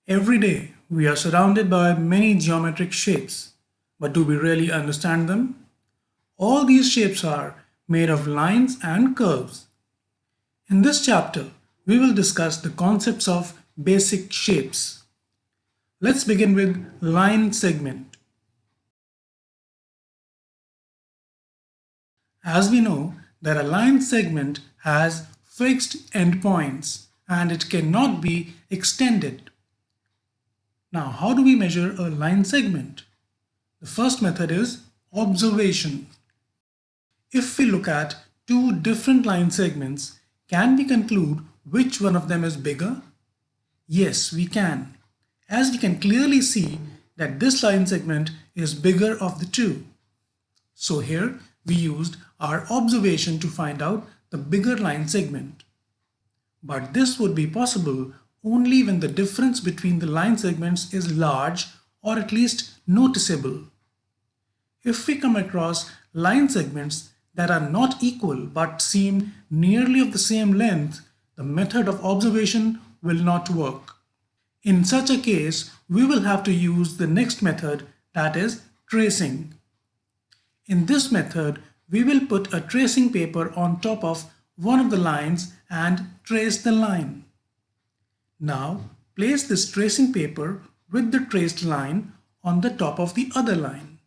Every day, we are surrounded by many geometric shapes, but do we really understand them? All these shapes are made of lines and curves. In this chapter, we will discuss the concepts of basic shapes. Let's begin with line segment. As we know that a line segment has fixed endpoints and it cannot be extended. Now, how do we measure a line segment? The first method is observation. If we look at two different line segments, can we conclude which one of them is bigger? Yes, we can, as we can clearly see that this line segment is bigger of the two. So here we used our observation to find out the bigger line segment. But this would be possible only when the difference between the line segments is large or at least noticeable. If we come across line segments that are not equal but seem nearly of the same length, the method of observation will not work. In such a case, we will have to use the next method, that is tracing. In this method, we will put a tracing paper on top of one of the lines and trace the line. Now, place this tracing paper with the traced line on the top of the other line.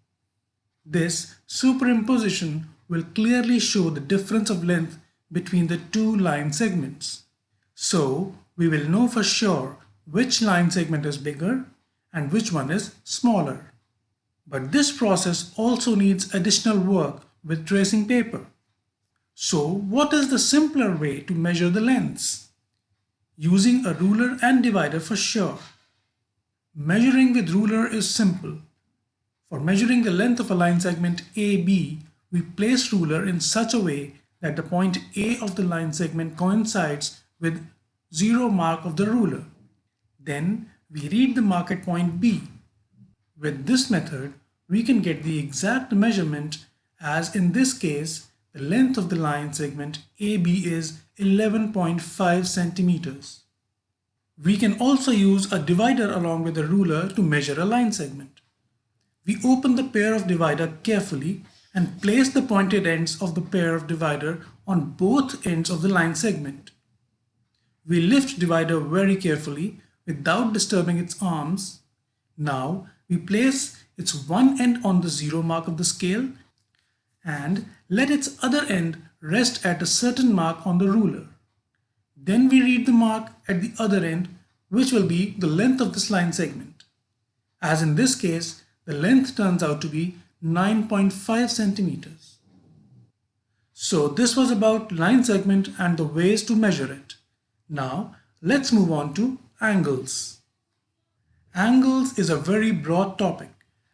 This superimposition will clearly show the difference of length between the two line segments. So, we will know for sure which line segment is bigger and which one is smaller. But this process also needs additional work with tracing paper. So, what is the simpler way to measure the lengths? Using a ruler and divider for sure. Measuring with ruler is simple. For measuring the length of a line segment AB, we place ruler in such a way that the point A of the line segment coincides with 0 mark of the ruler. Then we read the mark at point B. With this method, we can get the exact measurement, as in this case, the length of the line segment AB is 11.5 centimeters. We can also use a divider along with a ruler to measure a line segment. We open the pair of divider carefully and place the pointed ends of the pair of divider on both ends of the line segment. We lift divider very carefully without disturbing its arms. Now we place its one end on the 0 mark of the scale and let its other end rest at a certain mark on the ruler. Then we read the mark at the other end, which will be the length of this line segment. As in this case, the length turns out to be 9.5 centimeters. So this was about line segment and the ways to measure it. Now let's move on to angles. Angles is a very broad topic,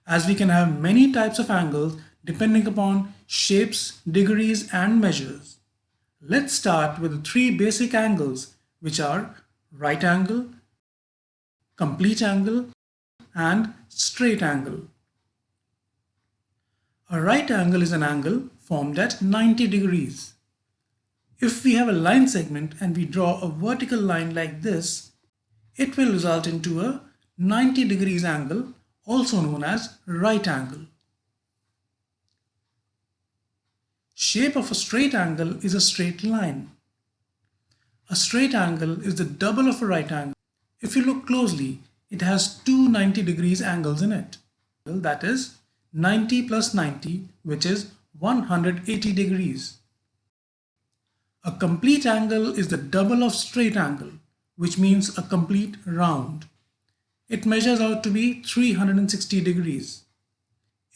as we can have many types of angles depending upon shapes, degrees and measures. Let's start with the three basic angles, which are right angle, complete angle and straight angle. A right angle is an angle formed at 90 degrees. If we have a line segment and we draw a vertical line like this, it will result into a 90 degrees angle, also known as right angle. Shape of a straight angle is a straight line. A straight angle is the double of a right angle. If you look closely, it has two 90 degrees angles in it. That is 90 plus 90, which is 180 degrees. A complete angle is the double of straight angle, which means a complete round. It measures out to be 360 degrees.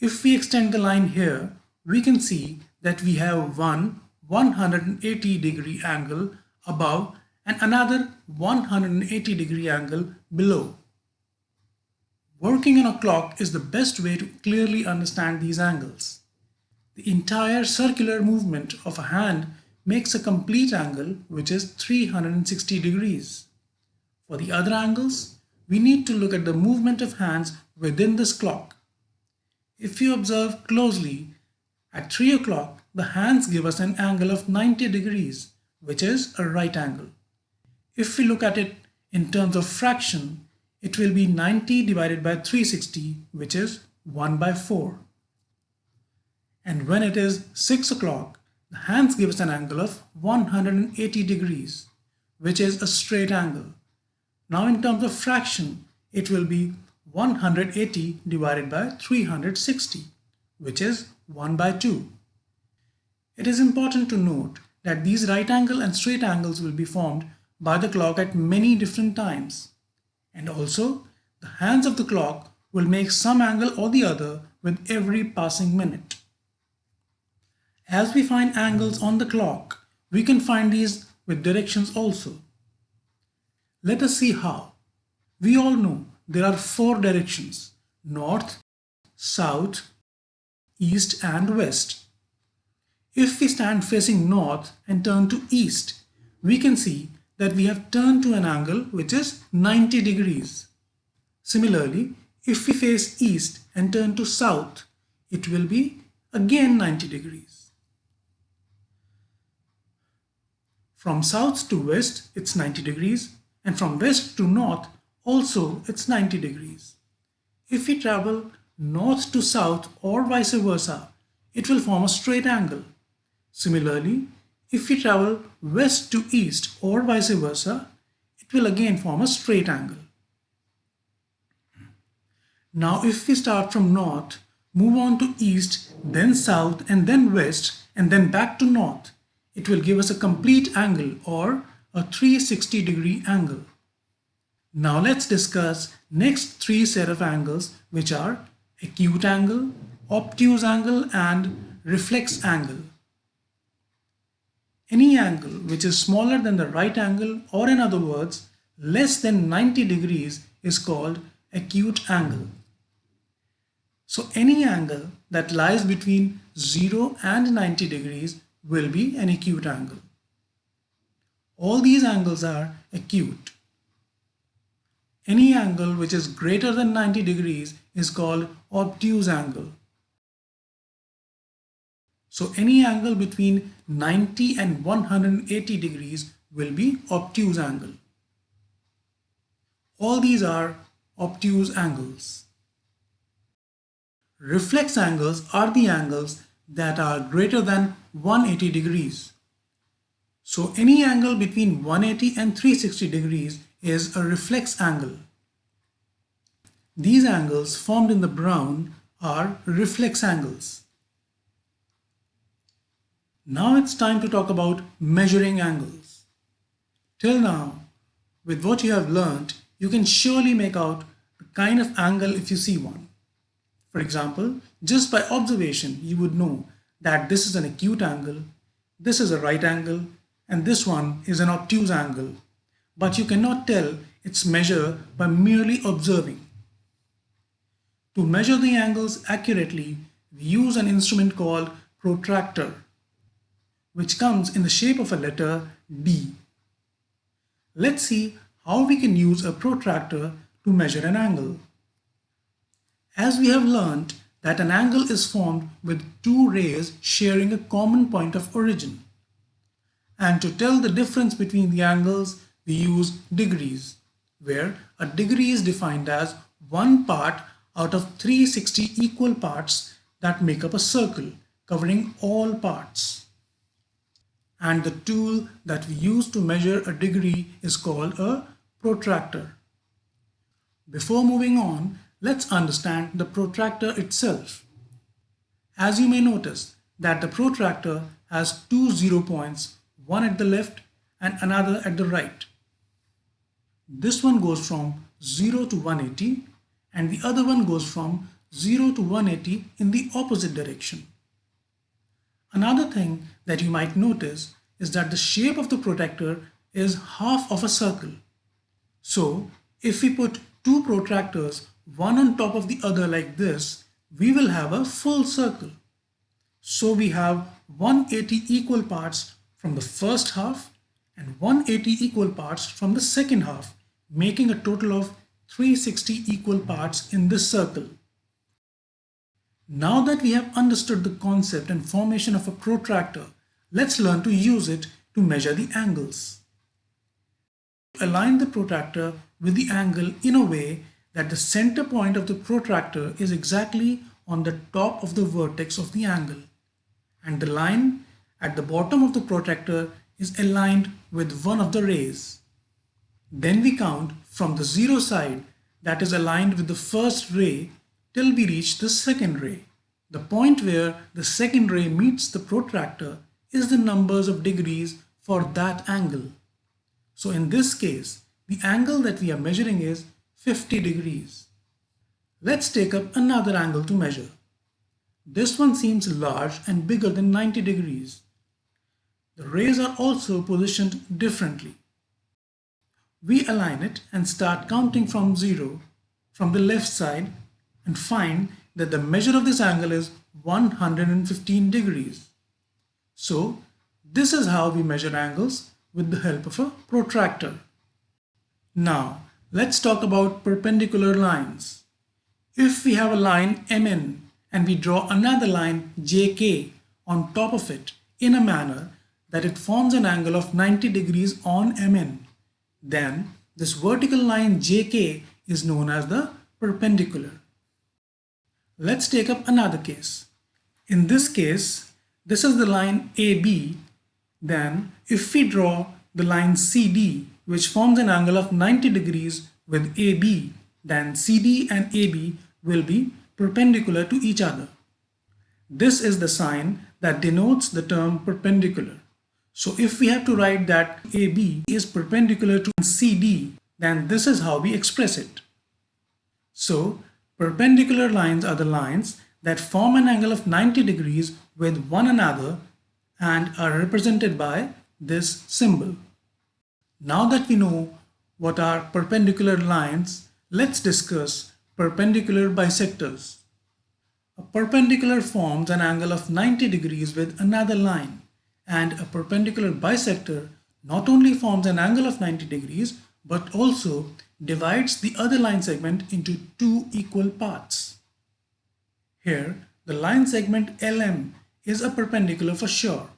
If we extend the line here, we can see that we have one 180 degree angle above and another 180 degree angle below. Working on a clock is the best way to clearly understand these angles. The entire circular movement of a hand makes a complete angle, which is 360 degrees. For the other angles, we need to look at the movement of hands within this clock. If you observe closely, at 3 o'clock, the hands give us an angle of 90 degrees, which is a right angle. If we look at it in terms of fraction, it will be 90 divided by 360, which is 1 by 4. And when it is 6 o'clock, the hands give us an angle of 180 degrees, which is a straight angle. Now in terms of fraction, it will be 180 divided by 360, which is 1 by 2. It is important to note that these right angle and straight angles will be formed by the clock at many different times. And also, the hands of the clock will make some angle or the other with every passing minute. As we find angles on the clock, we can find these with directions also. Let us see how. We all know there are 4 directions: north, south, east and west. If we stand facing north and turn to east, we can see that we have turned to an angle which is 90 degrees. Similarly, if we face east and turn to south, it will be again 90 degrees. From south to west, it's 90 degrees, and from west to north, also it's 90 degrees. If we travel north to south or vice versa, it will form a straight angle. Similarly, if we travel west to east or vice versa, it will again form a straight angle. Now if we start from north, move on to east, then south and then west and then back to north, it will give us a complete angle or a 360 degree angle. Now let's discuss next 3 set of angles, which are acute angle, obtuse angle and reflex angle. Any angle which is smaller than the right angle, or in other words, less than 90 degrees, is called acute angle. So any angle that lies between 0 and 90 degrees will be an acute angle. All these angles are acute. Any angle which is greater than 90 degrees is called obtuse angle. So any angle between 90 and 180 degrees will be obtuse angle. All these are obtuse angles. Reflex angles are the angles that are greater than 180 degrees. So any angle between 180 and 360 degrees is a reflex angle. These angles formed in the brown are reflex angles. Now it's time to talk about measuring angles. Till now, with what you have learnt, you can surely make out the kind of angle if you see one. For example, just by observation, you would know that this is an acute angle, this is a right angle, and this one is an obtuse angle. But you cannot tell its measure by merely observing. To measure the angles accurately, we use an instrument called protractor, which comes in the shape of a letter D. Let's see how we can use a protractor to measure an angle. As we have learnt that an angle is formed with 2 rays sharing a common point of origin. And to tell the difference between the angles, we use degrees, where a degree is defined as 1 part out of 360 equal parts that make up a circle covering all parts. And the tool that we use to measure a degree is called a protractor. Before moving on, let's understand the protractor itself. As you may notice that the protractor has 2 0 points, one at the left and another at the right. This one goes from 0 to 180 and the other one goes from 0 to 180 in the opposite direction. Another thing that you might notice is that the shape of the protractor is half of a circle. So if we put 2 protractors one on top of the other like this, we will have a full circle. So we have 180 equal parts from the first half and 180 equal parts from the second half, making a total of 360 equal parts in this circle. Now that we have understood the concept and formation of a protractor, let's learn to use it to measure the angles. Align the protractor with the angle in a way that the center point of the protractor is exactly on the top of the vertex of the angle, and the line at the bottom of the protractor is aligned with one of the rays. Then we count from the zero side that is aligned with the first ray till we reach the second ray. The point where the second ray meets the protractor is the numbers of degrees for that angle. So in this case, the angle that we are measuring is 50 degrees. Let's take up another angle to measure. This one seems large and bigger than 90 degrees. The rays are also positioned differently. We align it and start counting from 0 from the left side and find that the measure of this angle is 115 degrees. So this is how we measure angles with the help of a protractor. Now let's talk about perpendicular lines. If we have a line MN and we draw another line JK on top of it in a manner that it forms an angle of 90 degrees on MN, then this vertical line JK is known as the perpendicular. Let's take up another case. In this case, this is the line AB. Then if we draw the line CD, which forms an angle of 90 degrees with AB, then CD and AB will be perpendicular to each other. This is the sign that denotes the term perpendicular. So if we have to write that AB is perpendicular to CD, then this is how we express it. So perpendicular lines are the lines that form an angle of 90 degrees with one another and are represented by this symbol. Now that we know what are perpendicular lines, let's discuss perpendicular bisectors. A perpendicular forms an angle of 90 degrees with another line, and a perpendicular bisector not only forms an angle of 90 degrees but also divides the other line segment into two equal parts. Here, the line segment LM is a perpendicular for sure,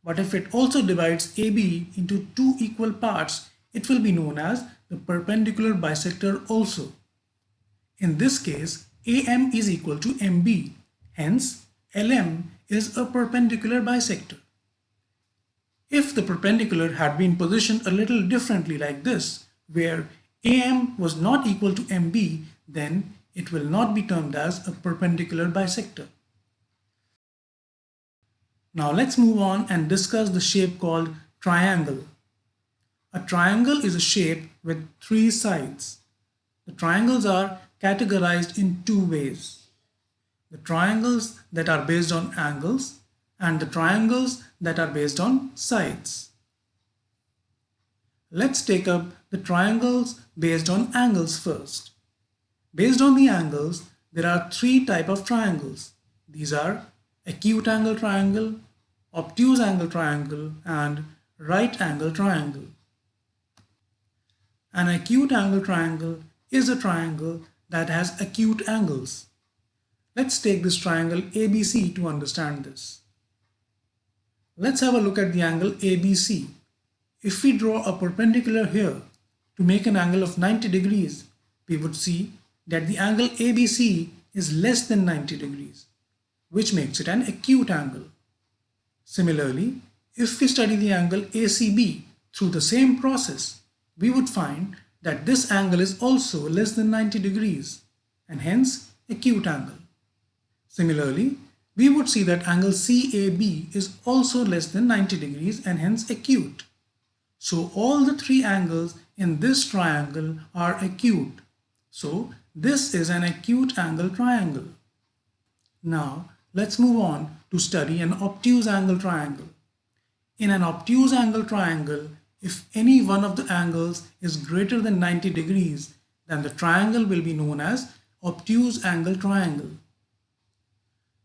but if it also divides AB into two equal parts, it will be known as the perpendicular bisector also. In this case, AM is equal to MB, hence LM is a perpendicular bisector. If the perpendicular had been positioned a little differently like this, where AM was not equal to MB, then it will not be termed as a perpendicular bisector. Now let's move on and discuss the shape called triangle. A triangle is a shape with three sides. The triangles are categorized in two ways: the triangles that are based on angles and the triangles that are based on sides. Let's take up the triangles based on angles first. Based on the angles, there are three types of triangles. These are acute angle triangle, obtuse angle triangle, and right angle triangle. An acute angle triangle is a triangle that has acute angles. Let's take this triangle ABC to understand this. Let's have a look at the angle ABC. If we draw a perpendicular here to make an angle of 90 degrees, we would see that the angle ABC is less than 90 degrees, which makes it an acute angle. Similarly, if we study the angle ACB through the same process, we would find that this angle is also less than 90 degrees and hence acute angle. Similarly, we would see that angle CAB is also less than 90 degrees and hence acute. So all the three angles in this triangle are acute. So this is an acute angle triangle. Now let's move on to study an obtuse angle triangle. In an obtuse angle triangle, if any one of the angles is greater than 90 degrees, then the triangle will be known as obtuse angle triangle.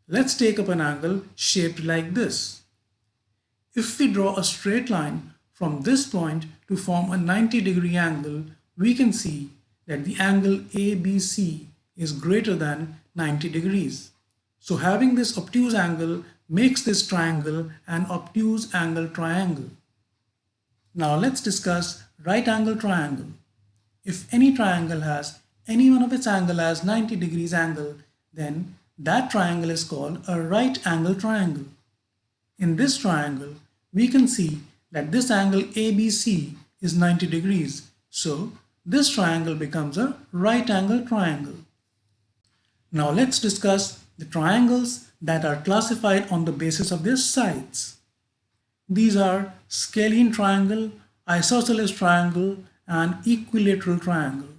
Let's take up an angle shaped like this. If we draw a straight line from this point to form a 90-degree angle, we can see that the angle ABC is greater than 90 degrees. So having this obtuse angle makes this triangle an obtuse angle triangle. Now let's discuss right angle triangle. If any triangle has any one of its angle as 90 degrees angle, then that triangle is called a right angle triangle. In this triangle, we can see that this angle ABC is 90 degrees. So this triangle becomes a right angle triangle. Now let's discuss the triangles that are classified on the basis of their sides. These are scalene triangle, isosceles triangle, and equilateral triangle.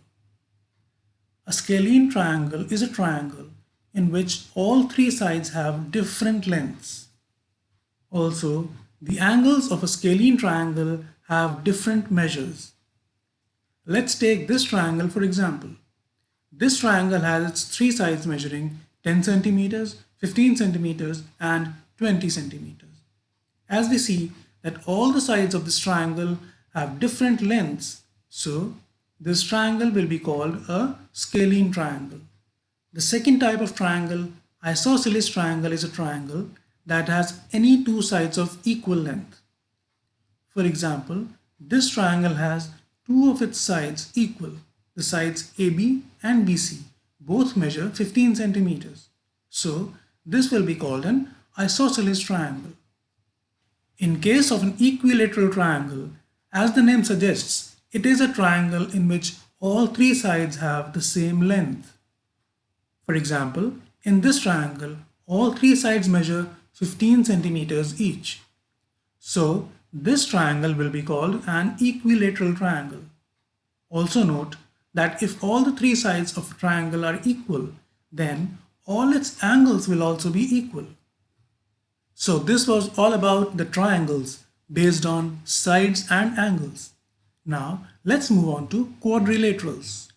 A scalene triangle is a triangle in which all three sides have different lengths. Also, the angles of a scalene triangle have different measures. Let's take this triangle for example. This triangle has its three sides measuring 10 centimeters, 15 centimeters, and 20 centimeters. As we see that all the sides of this triangle have different lengths, so this triangle will be called a scalene triangle. The second type of triangle, isosceles triangle, is a triangle that has any two sides of equal length. For example, this triangle has two of its sides equal. The sides AB and BC both measure 15 centimeters. So this will be called an isosceles triangle. In case of an equilateral triangle, as the name suggests, it is a triangle in which all three sides have the same length. For example, in this triangle, all three sides measure 15 centimeters each. So this triangle will be called an equilateral triangle. Also note that if all the three sides of a triangle are equal, then all its angles will also be equal. So this was all about the triangles based on sides and angles. Now let's move on to quadrilaterals.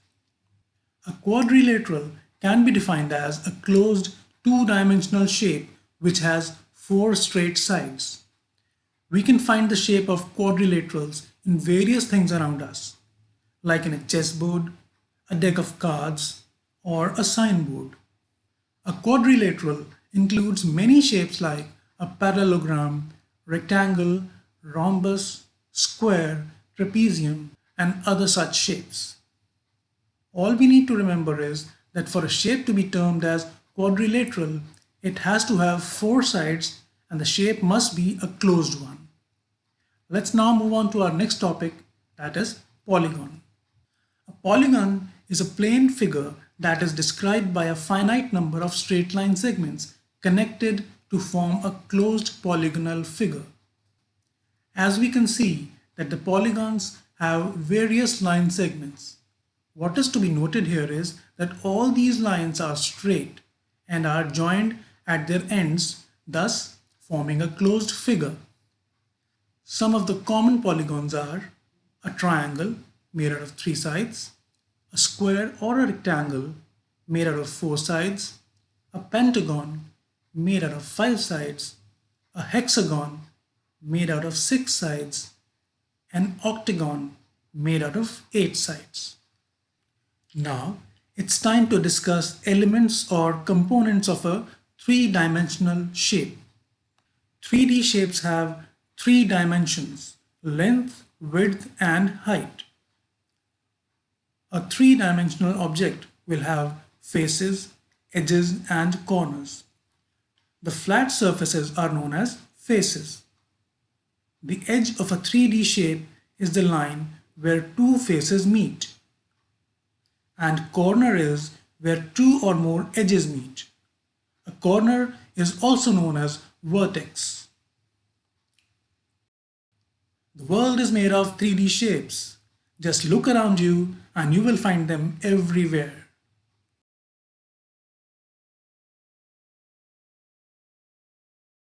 A quadrilateral can be defined as a closed two-dimensional shape which has four straight sides. We can find the shape of quadrilaterals in various things around us, like in a chessboard, a deck of cards, or a signboard. A quadrilateral includes many shapes like a parallelogram, rectangle, rhombus, square, trapezium, and other such shapes. All we need to remember is that for a shape to be termed as quadrilateral, it has to have four sides and the shape must be a closed one. Let's now move on to our next topic, that is polygon. A polygon is a plane figure that is described by a finite number of straight line segments connected to form a closed polygonal figure. As we can see that the polygons have various line segments. What is to be noted here is that all these lines are straight and are joined at their ends, thus forming a closed figure. Some of the common polygons are a triangle made out of three sides, a square or a rectangle made out of four sides, a pentagon made out of five sides, a hexagon made out of six sides, an octagon made out of eight sides. Now it's time to discuss elements or components of a three-dimensional shape. 3D shapes have three dimensions: length, width, and height. A three-dimensional object will have faces, edges, and corners. The flat surfaces are known as faces. The edge of a 3D shape is the line where two faces meet. And corner is where two or more edges meet. A corner is also known as vertex. The world is made of 3D shapes. Just look around you and you will find them everywhere.